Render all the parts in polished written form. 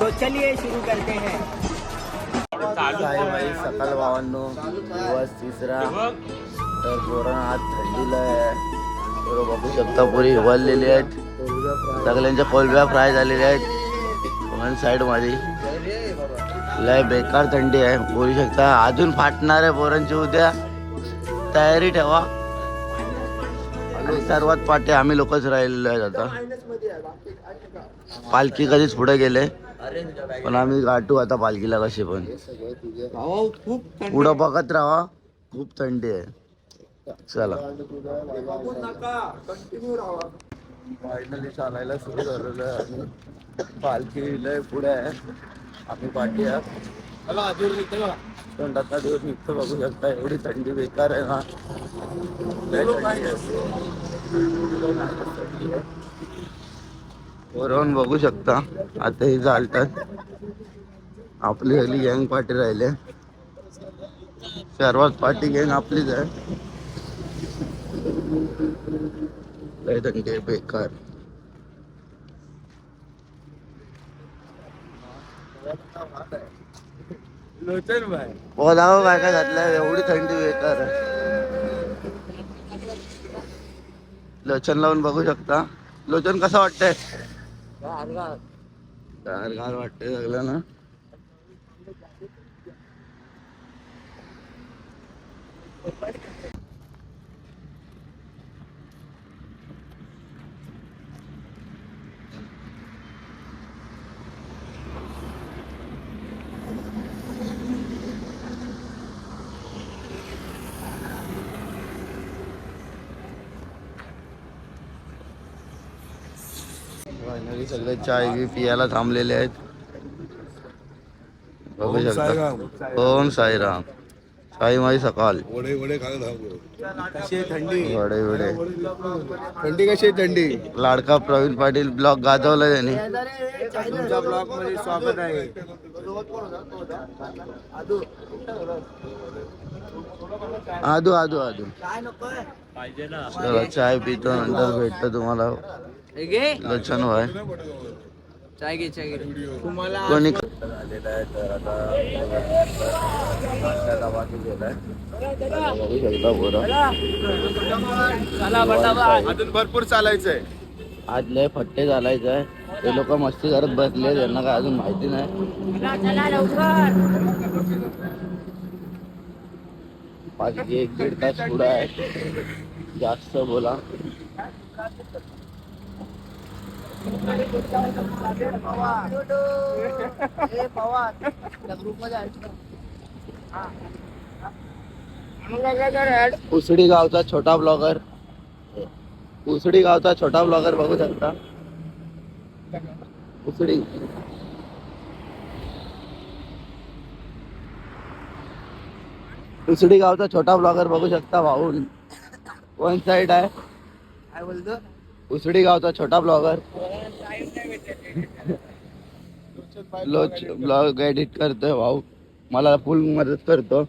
तो चलिए शुरू करते हैं। काय भाई सकाळ भावांनो दिवस तिसरा तर पोरण आज थंडीला आहे. बघू शकता पुरी हिवाळलेली आहेत. सगळ्यांच्या कोलब्या फ्राय झालेल्या आहेत. वन साइड मध्ये लय बेकार थंडी आहे. बोलू शकता अजून फाटणार आहे पोरांची. उद्या तयारी ठेवा. आणि सर्वात पाठी आम्ही लोकच राहिलेलो आहेत. आता पालखी कधीच पुढे गेले पण आम्ही गाठू आता पालखीला कशी पण. पुढं बघत राहा. खूप थंडी आहे. चला फायनली चालायला सुरू झालेलं आहे. आणि पालखी लय पुढे आहे. आम्ही पाठी तोंडातला दिवस निघतो. बघू शकता एवढी थंडी बेकार आहे ना. वरून बघू शकता आता हे चालतात. आपली हल्ली गँग पाठी राहिले. सर्वात पाठी गँग आपलीच आहे. लय थंडी आहे बेकार. बोलावं काय काय घातलंय. एवढी थंडी बेकार आहे. लोचन लावून बघू शकता. लोचन कसं वाटतंय. गार वाटतंय सगळ्यांना. फायनली सगळे चाय बी पियाला थांबलेले आहेत. बघू शकता. ओम साईराम. साई माई सकाळ. वडे वडे कशी थंडी वडे वडे थंडी कशी थंडी. लाडका प्रवीण पाटील ब्लॉग गाजवला त्यांनी. तुमच्या ब्लॉग मध्ये स्वागत आहे. आदू आदू आदू चला चाय पितो. नंतर भेटतो तुम्हाला. लोचन भाई चाय घे तुम्हाला कोणी आलेला आहे. तर आता नाश्ता डबा केलेला आहे. अजून भरपूर चालायचंय. आज लय फट्टे चालायचं आहे. ते लोक मस्ती करत बसले. त्यांना काय अजून माहिती नाही. बाकी 1-1.5 तास पुढं आहे. जास्त बोला. उसडी गावचा छोटा ब्लॉगर. उसडी गावचा छोटा ब्लॉगर बघू शकता. उसडी उसडी गावचा छोटा ब्लॉगर बघू शकता. भाऊ वन साइड आहे. काय बोलतो. उसडी गावचा छोटा ब्लॉगर. ब्लॉग एडिट करतोय भाऊ. मला फुल मदत करतो.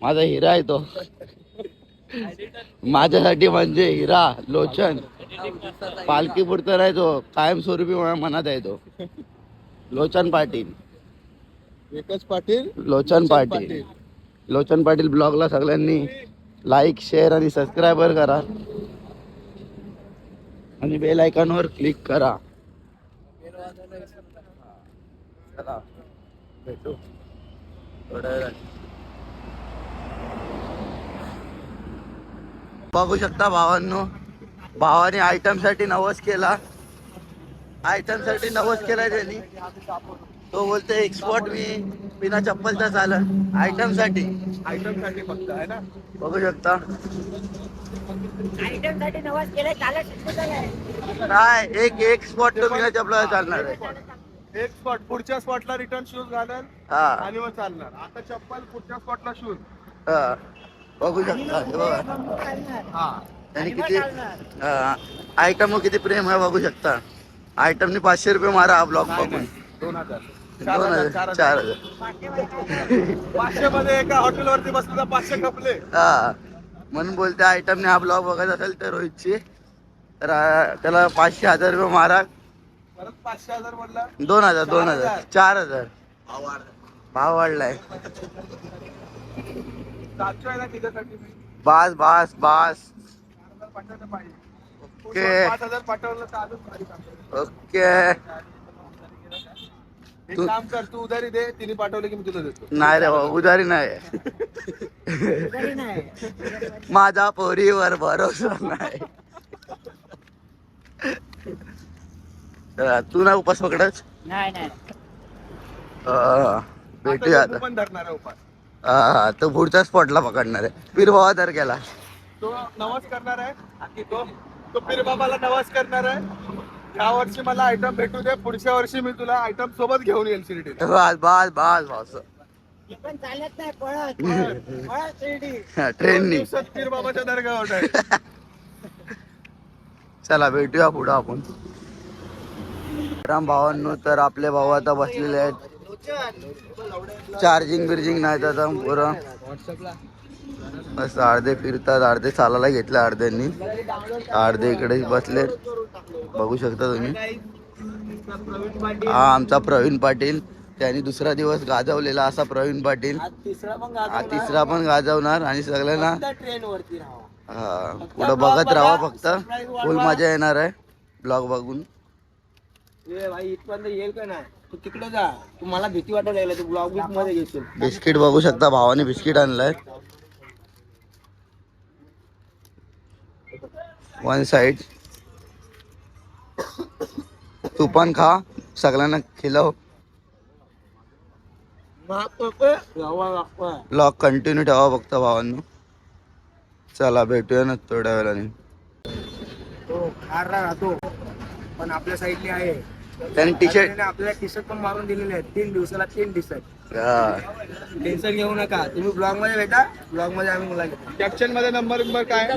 माझा हिरा आहे तो. माझ्यासाठी म्हणजे हिरा लोचन. पालखी पुरता नाही तो. कायमस्वरूपी माझ्या मनात आहे तो. लोचन पाटील. एकच पाटील. लोचन पाटील. लोचन पाटील ब्लॉगला सगळ्यांनी लाईक शेअर आणि सबस्क्राईबर करा. आणि बेल आयकॉनवर क्लिक करा. चला भेटू थोड्या वेळात. बघू शकता भावांनो. भावाने आयटम साठी नवस केला. आयटम साठी नवस केलाय त्यांनी. तो बोलते एक्सपोर्ट मी बिना चप्पलचा चालन. आयटम साठी फक्त आहे ना. बघू शकता. आयटम साठी नवाज केलाय. काय एक स्पॉट तो बिना चपला चालणार आहे. एक स्पॉट पुढच्या स्पॉटला रिटर्न शूज घालेल हा आणि मग चालणार. आता चप्पल पुढच्या स्पॉटला शूज. हा बघू शकता. हे बघा हा त्यांनी किती आयटम किती प्रेम आहे. बघू शकता. आयटमनी 500 रुपये मारा हा ब्लॉग बघून. 2000 4,000 500 मध्ये एका हॉटेलवरती बसला 500 खपले. हा म्हणून बोलते आयटमने हा ब्लॉग बघायचा असेल तर रोहितची तर त्याला 500-1000 रुपये मारा. परत 500,000 म्हणला. 2,000 2,000 4,000 भाव वाढलाय. 700 आहे ना तिच्यासाठी मी. बास बास बास. 4,000 पाठवलं पाहिजे. ओके 5,000 पाठवलं तर अजून भारी काम करेल. ओके. एक काम कर, तू उधारी दे, तिने पाठवले की मी तुला देतो. नाही रे भाऊ, उधारी नाही. तरी नाही. माझा पोरीवर भरोसा नाही. चला, तू ना उपास पकडच. नाही नाही. भेटूया आता तू आता. पण धरणार आहे उपास. तो पुढच्या स्पॉटला पकडणार आहे. पीर भावा तर गेला. तो नवाज करणार आहे की तो पीर बाबाला नवाज करणार आहे. या वर्षी मला आयटम भेटू दे, पुढच्या वर्षी मी तुला आयटम सोबत घेऊन येईल शिर्डीला. बास बास बास बास. हे पण चालत नाही पळत पळत शिर्डी. दोन ट्रेननी. दिवसात पीर बाबाच्या दर्गावर आहे. चला भेटूया पुढं आपण. राम भावांनो, तर आपले भाऊ आता बसलेले आहेत. चार्जिंग बिर्जिंग नाही तर आता पुरं बस अर्धे फिरतात, अर्धे चालायला घेतले, अर्ध्यांनी अर्धे इकडे बसलेत. बघू शकता तुम्ही. हा आमचा प्रवीण पाटील. त्यांनी दुसरा दिवस गाजवलेला असा प्रवीण पाटील. तिसरा पण गाजवणार आणि सगळ्यांना ट्रेन वरती राहा. हा पुढं बघत राहा. फक्त फुल मजा येणार आहे ब्लॉग बघून. ए भाई इथपर्यंत येईल का नाही? तू तिकडे जा. तू मला भीती वाटायला लागली. तू ब्लॉग मध्ये घेशील. बिस्किट बघू शकता, भावाने बिस्किट आणलाय. One side. तू पण खा, सगळ्यांना खिलव. ब्लॉग कंटिन्यू ठेवा फक्त भावांनो. चला भेटूया ना थोड्या वेळाने. तो खारा राहतो पण आपल्या साईडने आहे. त्याने टी शर्ट आपल्याला टी शर्ट पण मारून दिलेले आहेत. 3 दिवसाला 3 टी शर्ट. टेन्शन घेऊ नका. तुम्ही ब्लॉग मध्ये भेटा. ब्लॉग मध्ये आम्ही मुला घेतो. कॅप्शन मध्ये नंबर काय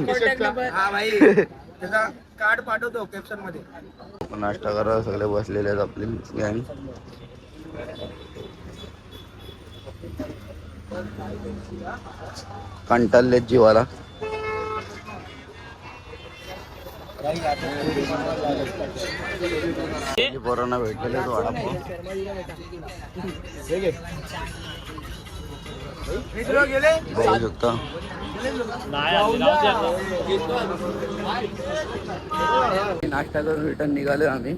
हा भाई त्याचा कार्ड पाठवतो कॅप्शन मध्ये. नाश्ता करा, सगळे बसलेले आहेत आपली गँग. कंटाळलेत जीवाला. पोरांना भेटलेले वडापाव. बघू शकता. नाश्ता करून रिटर्न निघालो आम्ही.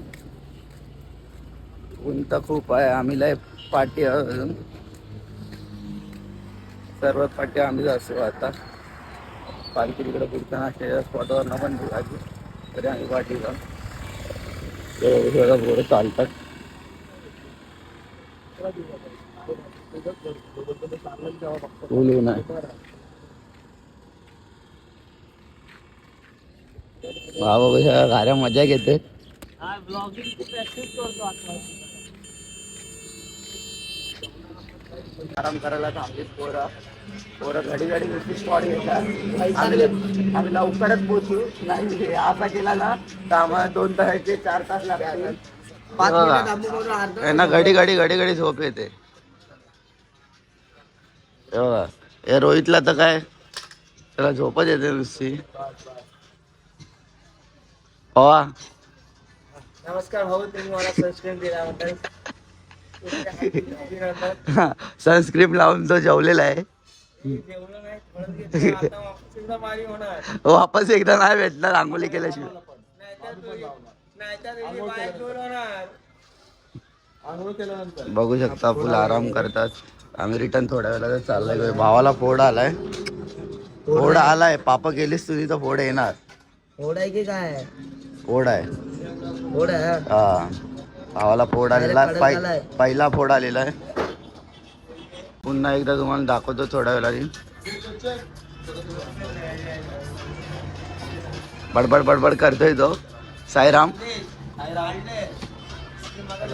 ऊन तर खूप आहे. आम्ही लय पाठी अजून सर्वात पाठी आम्ही असतो आता. पालखी तिकडे पुढच्या नाश्त्याच्या स्पॉटवर पण निघाली तरी आम्ही पाठी जाऊ. पोरं चालतात. फुल ऊन आहे. बाबा कशा गाड्या मजा घेते. आराम करायला थांबलीत पोरं. घडी घडी दुसरी स्पॉट घेतात. आम्ही लवकरच पोहोचू. नाही असा केला ना तर आम्हाला 2 तासाचे 4 तास लागतात. 5 मिनिटं थांबू म्हणून अर्धा. यांना घडी घडी झोप येते. हे रोहितला तर काय त्याला झोपच येते नुसती. पवा नमस्कार भाऊ. तुम्ही मला सनस्क्रीन दिल्याबद्दल. सनस्क्रीन लावून तो जेवलेला आहे. जेवलं नाही थोडं घेतलं. आता वापस एकदा मारी होणार. वापस एकदा नाही भेटणार आंघोळी केल्याशिवाय. नाहीतर बाहेर घेऊन होणार. आंघोळ केल्यानंतर बघू शकता फुल आराम करतात. आम्ही रिटर्न थोड्या वेळाला चाललोय. भावाला फोड आलाय. फोड आलाय. पापा गेलीस तुझी तर फोड येणार. फोड आहे की काय? फोड आहे. फोड आहे. हा भावाला फोड आलेला. पहिला फोड आलेला आहे. पुन्हा एकदा तुम्हाला दाखवतो थोड्या वेळाने. बडबड बडबड करतोय तो साईराम.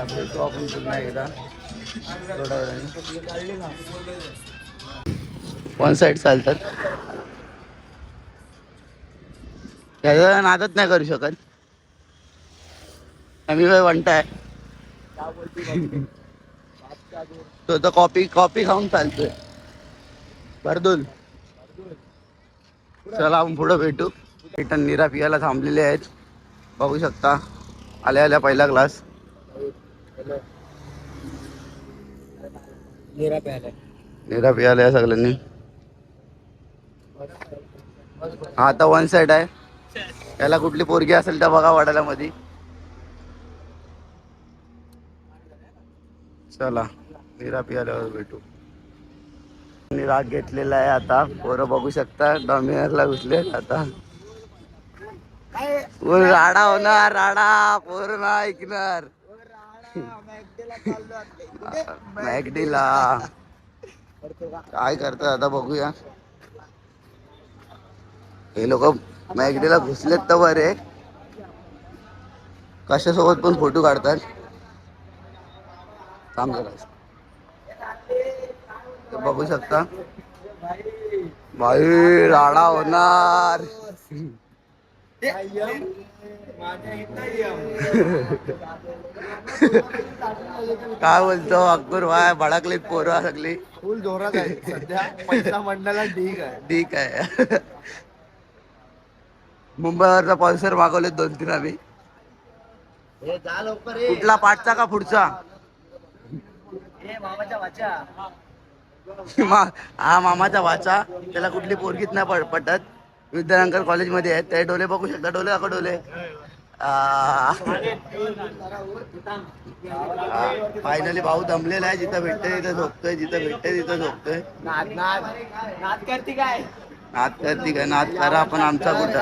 भेटतो आपण पुन्हा एकदा थोड्या वेळाने. वन साईड चालतात. त्याचा नादच नाही करू शकत. आम्ही काय वंटा आहे. तो तर कॉफी खाऊन चालतोय. बरदुल. चला आपण पुढं भेटू. रिटर्न निरा पियाला थांबलेले आहेत. बघू शकता आल्या आल्या पहिला ग्लास. निरा प्यायला निरा पियाला या सगळ्यांनी. हा आता वन साइड आहे. याला कुठली पोरगी असेल त्या बघा वाड्याला मध्ये. चला निरा पियाल्यावर भेटू. राग घेतलेला आहे आता. पोरं बघू शकता डॉमिनरला घुसले आता. राडा होणार राडा. पोरं ना ऐकणार. मॅगडीला काय करतात आता बघूया. हे लोक मॅगडीला घुसलेत तर बरे. कशासोबत पण फोटो काढतात. काम करायचं बघू शकता. भाई राडा होणार. काय बोलतो अकबर भाई. भडकलीत पोरं सगळी. फुल जोरात आहे सध्या. पैसा मंडळाला ठीक आहे. ठीक आहे. मुंबईवरचा पल्सर मागवले 2-3 आम्ही. कुठला पाठचा का पुढचा. हा मामाचा वाचा. त्याला कुठली पोरगीत नाही पटत. विद्यानगर कॉलेज मध्ये आहेत ते. डोले बघू शकता. डोले दाखव डोले. फायनली भाऊ दमलेला आहे. जिथं भेटते तिथं झोपतोय. जिथं भेटते तिथं झोपतोय. नाद करते काय. नाद करते काय. नाद करा पण आमचा कुठं.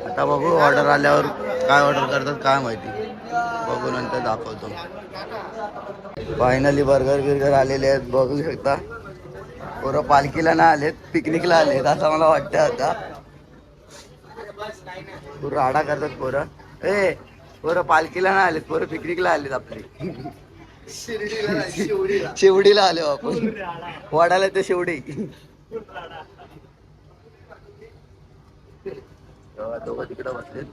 आता बघू ऑर्डर आल्यावर काय ऑर्डर करतात काय माहिती. बघू नंतर दाखवतो. फायनली बर्गर बिर्गर आलेले आहेत बघू शकता. पोरं पालखीला ना आलेत पिकनिकला आलेत असं मला वाटतं. आता राडा करतात पोरं. पोरं पालखीला ना आलेत. पोरं पिकनिकला आलेत आपली. शिवडीला आले आपण. वाडाला ते शिवडी. दोघं तिकडे बसलेत.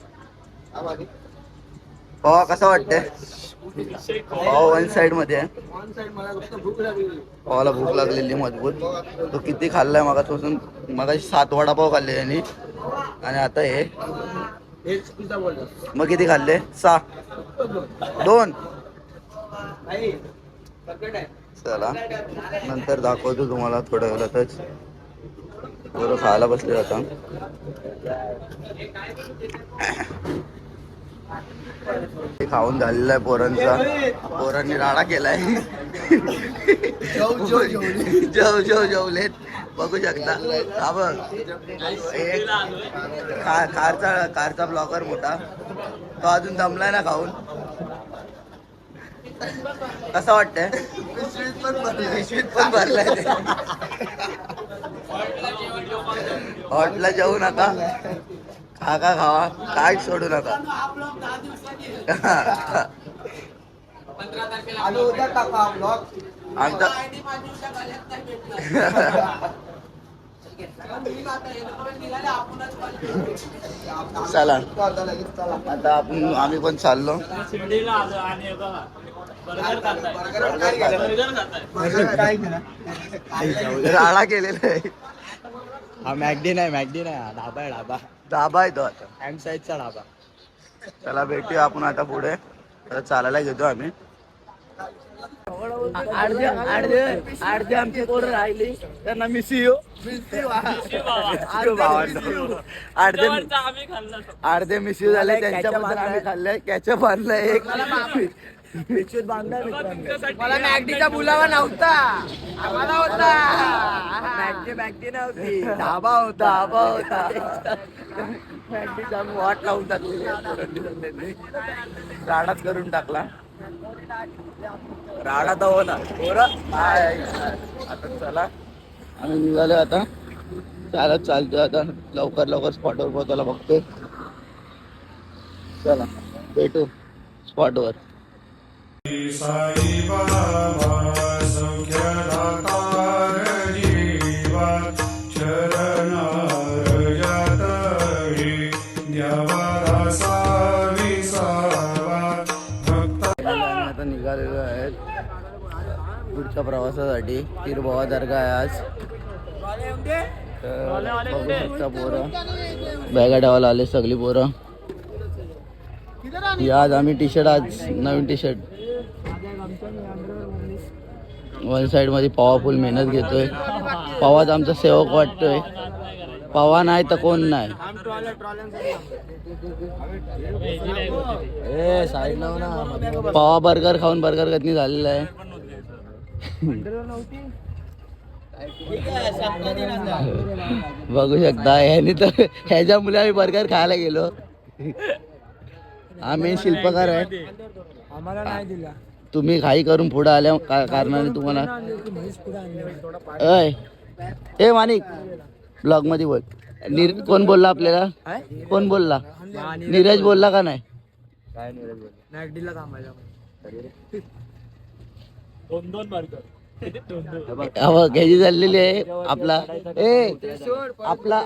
पवा कसं वाटतंय. पाव वन साइड मध्ये आहे. पावाला भूक लागलेली मजबूत. तो किती खाल्लाय मगापासून. मगाशी 7 वडापाव खाल्ले यांनी. आणि आता हे मग किती खाल्ले. 6 2. चला नंतर दाखवतो तुम्हाला थोड्या वेळातच. बरं खायला बसले आता. खाऊन झालेला आहे पोरांचा. पोरांनी राडा केलाय. जेवलेत बघू शकता. हा बघ एक कारचा ब्लॉगर मोठा. तो अजून दमलाय ना खाऊन. कसं वाटतंय. पिशवीत पण भरलाय. हॉटला जेवू नका. खा का खावा काय सोडू नका. आमचा चला आता आम्ही पण चाललो. राडा केलेला आहे. हा मॅगडी नाही ढाबा आहे. ढाबा आहे तो आता. एम साईजचा ढाबा. चला भेटूया आपण आता पुढे. तर चालायला घेतो आम्ही. अर्धे आमची पोरं राहिली त्यांना मिस यू. अर्धे मिस यू झाले त्यांच्याबद्दल आम्ही खाल्लंय. कॅचअप आणलंय एक. मला मॅगडीचा बुलावा नव्हता. आम्हाला होता. मॅगडी नव्हती. ढाबा होता. मॅगडीचा वाट लावून टाकली. राडाच करून टाकला. राडा तर होणार पोरं. आता चला आम्ही निघालो आता. चालतोय आता. लवकर स्पॉटवर पोहोचायला बघतोय. चला भेटू स्पॉटवर. साई बाबा सौख्यदातार जीवा चरणार जातळी द्यावा साविसावा भक्त. आता निघालेलो आहेत पुढच्या प्रवासासाठी. तिरभवा दर्गा आहे आज. बघू शकता पोरं. बॅगा ठेवायला आले सगळी पोरं. आज आम्ही टी शर्ट आज नवीन टी शर्ट वन साइड मध्ये पवा फुल मेहनत घेतोय. पवाच आमचा सेवक वाटतोय. पवा नाही तर कोण नाही. पवा बर्गर खाऊन बर्गर कधी झालेला आहे. बघू शकता ह्यानी तर ह्याच्यामुळे आम्ही बर्गर खायला गेलो. हा मेन शिल्पकार आहे. आम्हाला नाही दिला. तुम्ही घाई करून पुढे आल्या कारणाने तुम्हाला अय ए मानिक ब्लॉग मध्ये बोल. कोण बोलला आपल्याला? कोण बोलला? नीरज बोलला का नाही? मॅगडीला थांबायला. घ्यायची चाललेली आहे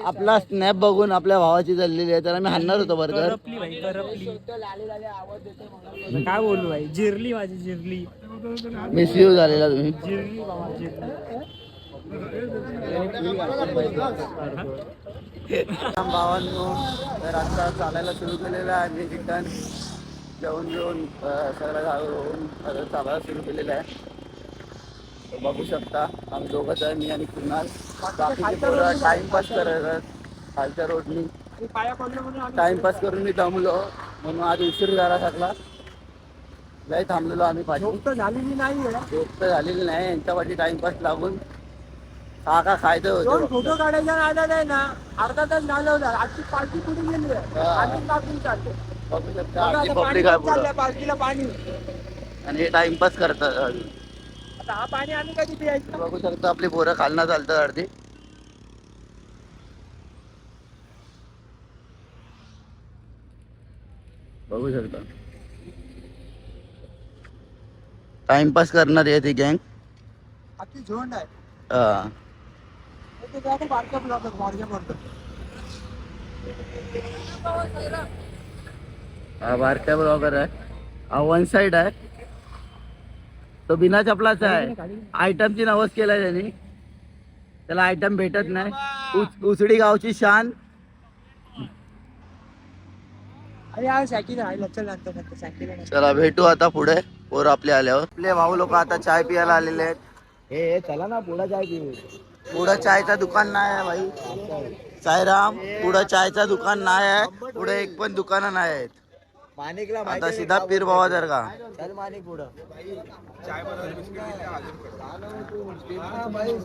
आपला स्नॅप बघून आपल्या भावाची चाललेली आहे. तर आम्ही हाणणार होतो बर्गर. काय बोलू भाई, जिरली माझी जिरली. मिसयूज झालेला तुम्ही. जिरली बाबा जिरली. भावांनो तर आता चालायला सुरू केलेलं आहे. रिटर्न जेवून सगळं होऊन चालायला सुरू केलेलं आहे. बघू शकता आम्ही दोघंच आहे, मी आणि कुणाल. बाकीचे पोरं टाइमपास करत खालच्या रोडनी टाइमपास करून मी थांबलो म्हणून आज उशीर झाला सगळा. लय थांबलेलो आम्ही पाठी. झोप तर झालेली नाही यांच्या पाठी टाइमपास लागून का खायचं होतं. फोटो काढायचा नादात आहे ना, अर्धा तास घालवला. आजची पार्टी कुठे गेली आहे? बघू शकता आमची पब्लिक आहे पुढं. पार्टीला पाणी आणि हे टाइमपास करतात. आता हा पाणी आम्ही कधी प्यायचं? बघू शकता आपली पोरं खालना चालतात अर्धी. बघू शकता टाइमपास करणार आहे ती गँग. आजची झोंड आहे. हा बारक्या ब्लॉगर आहे. हा वन साइड आहे. तो बिना चपलाचा आहे. आयटमची नवस केलाय त्यांनी. त्याला आयटम भेटत नाही. उचडी गावची शान. चला भेटू आता पुढे पोर आपले आल्यावर. आपले भाऊ लोक आता चाय पियाला आलेले आहेत. हे चला ना पुढे चाय पिऊ. पुढं चायचा दुकान नाही आहे भाई. साईराम पुढं चायचा दुकान नाही आहे. पुढे एक पण दुकानं नाही आहेत. माणिकला आता सीधा पीर बाबा जर का चल माणिक पुढं.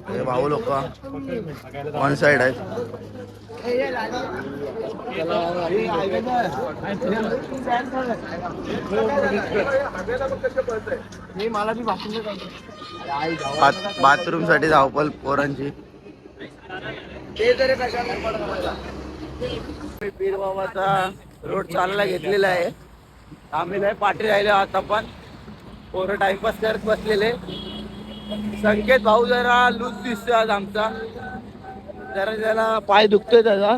हे भाऊ लोक वन साइड आहेत. मला बी बाथरूम साठी धावपल पोरांची. पीर बाबाचा रोड चालला घेतलेला आहे. आम्ही नाही पाठी राहिले आता पण पोरं टाइमपास करत बसलेले. संकेत भाऊ जरा लूज दिसतोय आज आमचा. जरा त्याला पाय दुखतोय त्याचा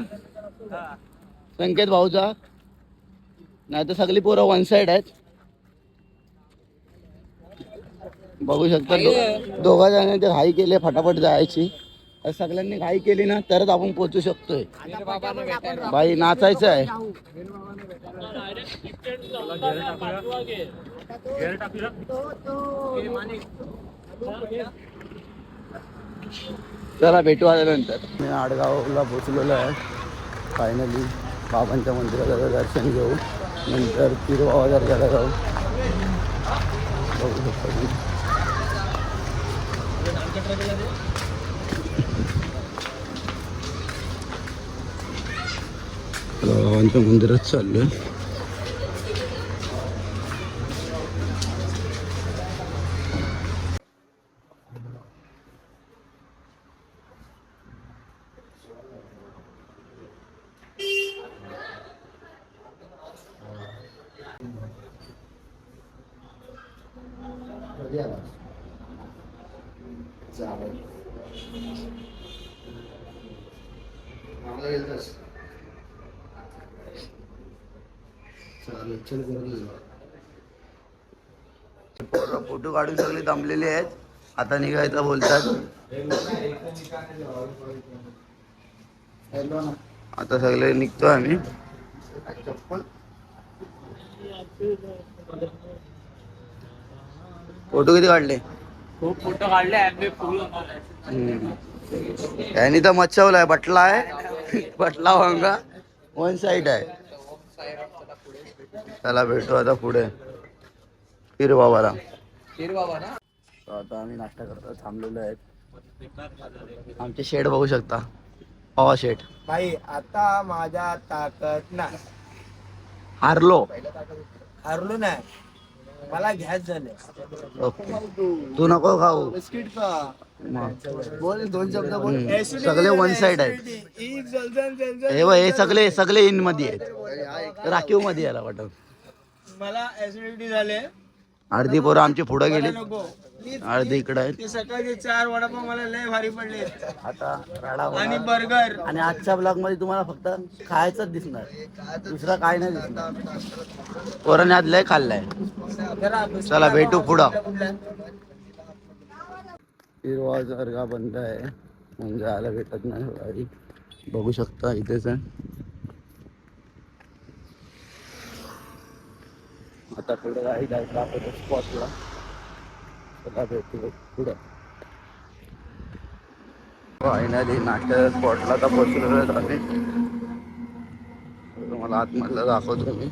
संकेत भाऊचा. नाही तर सगळी पोरं वन साइड आहेत. बघू शकता दोघा जणांनी घाई केली फटाफट जायची. सगळ्यांनी घाई केली ना तरच आपण पोहोचू शकतोय. बाई नाचायचं आहे. चला भेटू आल्यानंतर. मी आडगावला पोचलेलो आहे. फायनली बाबांच्या मंदिराला दर्शन घेऊ. नंतर पीर बाबा दर्गाला जाऊ. बघू शकता बाबांच्या मंदिरात चाललोय. फोटो काढून सगळे दमलेले आहेत. आता निघायचं बोलतात. आता सगळे निघतो आम्ही. फोटो किती काढले? खूप फोटो काढले आम्ही फुल यांनी तर मच्छवलाय, बटला आहे, बटला वांगा वन साइड आहे. चला भेटू आता पुढे पीर बाबाला. तर आता आम्ही नाश्ता करता थांबलेलो आहे. आमचे शेड बघू शकता, पवा शेड. भाई आता माझ्या ताकद नाही, हारलो. हरलो नाही, मला घ्यायच झाले. ओके, तू नको खाऊ. बिस्किट का बोल, 2 शब्द बोल. सगळे वन साइड आहेत. हे बघ, हे सगळे इन मध्ये आहेत, राखीव मध्ये याला वाटत. मला ऍसिडिटी झाले. अर्धी पोरं आमची पुढे गेली, नको, अर्धी इकडे आहेत. ते सकाळचे 4 वडापाव मला लय भारी पडले आता राडा आणि होणार. बर्गर. आणि आजच्या ब्लॉग मध्ये तुम्हाला फक्त खायचंच दिसणार, दुसरा काय नाही दिसणार. पोराने आज लय खाल्लाय. चला भेटू पुढं. हिरवा दर्गा बंद आहे, म्हणजे आला भेटत नाही गाडी. बघू शकता इथेच आहे. आता पुढे गाडी जायचं आपण स्पॉटला. चला भेटू पुढं. फायनली नाश्ता स्पॉटला आता पोहोचलेलो आहे आम्ही. तुम्हाला आतमधलं दाखवतो मी.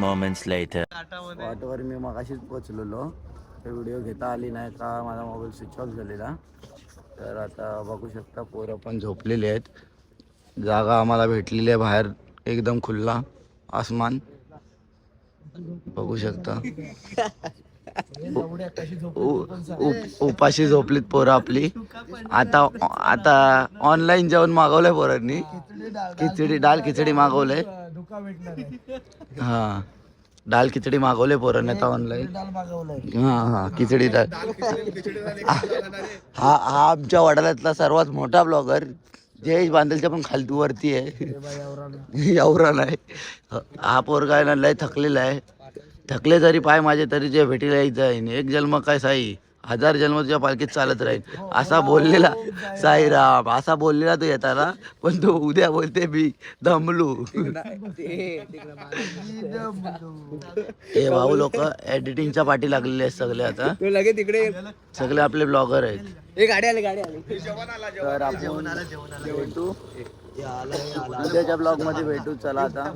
moments later. स्पॉटवर मी मगाशीच पोचलेलो. व्हिडिओ घेता आली नाही का माझा मोबाईल स्विच ऑफ झालेला. तर आता बघू शकता पोरं पण झोपलेली आहेत. जागा आम्हाला भेटलेली आहे बाहेर एकदम खुल्ला आसमान बघू शकता. उपाशी झोपलीत पोरं आपली. आता ऑनलाईन जेवण मागवलंय पोरांनी. दाल खिचडी मागवलंय. हा दाल खिचडी मागवले पोरांनी आता ऑनलाईन. हा खिचडी दाल. हा आमच्या वडिलातला सर्वात मोठा ब्लॉगर. जयेश बांदलच्या पण खालती वरती आहे. एवढा नाही. हा पोरगा आहे ना लय थकलेला आहे. थकले तरी पाय माझे तरी जे भेटीला यायचं आहे. एक जन्म काय साई 1000 जन्म तुझ्या पालखीत चालत राहील असा बोललेला साईराम. असा बोललेला तो येताना. पण तो उद्या बोलते मी दमलू. हे भाऊ लोक एडिटिंगच्या पाठी लागलेले आहेत सगळे. आता तिकडे सगळे आपले ब्लॉगर आहेत. गाडी आली तर आपण भेटू उद्याच्या ब्लॉग मध्ये भेटू. चला आता.